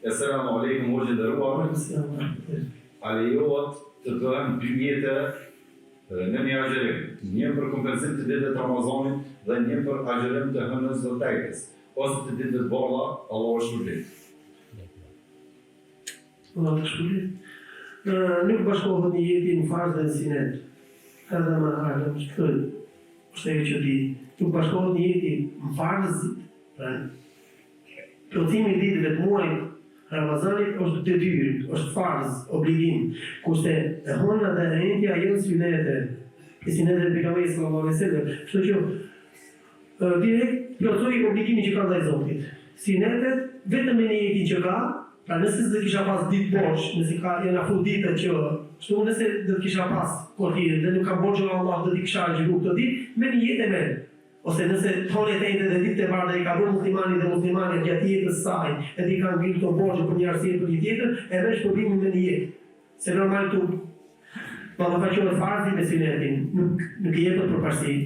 Assalamu alaikum hoxhë nderuar. A lejohet të bëhen 2 mjete në një agjerim, një për kompenzim të ditëve të Ramazanit dhe një për agjerim të hënës së Tejkës, ose të ditëve të balla, Allahu shpërblet. Allah të shpërblet. Nuk bashkohet një jeti në farz dhe në sinet. Edhe më ardhëm shkëllë, është e që di. Nuk bashkohet një jeti në farz, plotimi i ditëve të muajit Ramazanit është detyrë, është farz, obligim, kurse e hëna dhe e entja janë synete, e synete e pejgamberit sallallahu alaihi wasallam. Kështu që direkt plotoi obligimin që ka ndaj Zotit. Synetet vetëm në jetin që ka, pra nëse s'do kisha pas ditë borxh, nëse ka janë afur ditët që kështu nëse do të kisha pas kurrë dhe nuk ka borxh Allah do t'i kisha agjëruar këtë ditë, me një jetë me. Ose nëse thonë e dhe ditë të bardha i ka bërë muslimani dhe muslimani gjatë jetës saj, edhe i kanë ngritur këto borxhe për një arsye për një tjetër, e vesh problemin me një jetë. Se normal këtu ballafaqohet farzi me sunetin, nuk i jepet përparësi.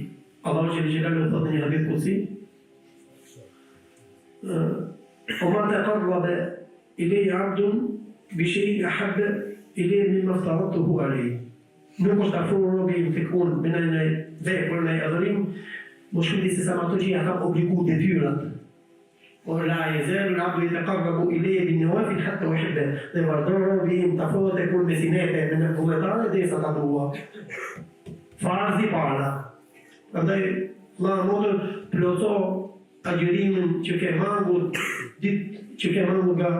Allahu xhallahu thotë në një hadith kutsi. وما تقرب إلي عبد بشيء أحب إلي مما افترضته عليه. Nuk është afruar robi në fikun me në vepër në adhurim, më shumë se sa ato që ja ka obliguar detyrat. ولا يزال العبد يتقرب إلي بالنوافل حتى أحبه. Dhe vazhdon robi të afrohet e kur me sinete me në vullnetare derisa ta dua. Farzi para. Prandaj Allah modër plotso agjërimin që ke mangur, ditë që ke mangur nga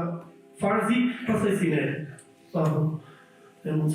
farzi, pastaj sinet. Allahu e mund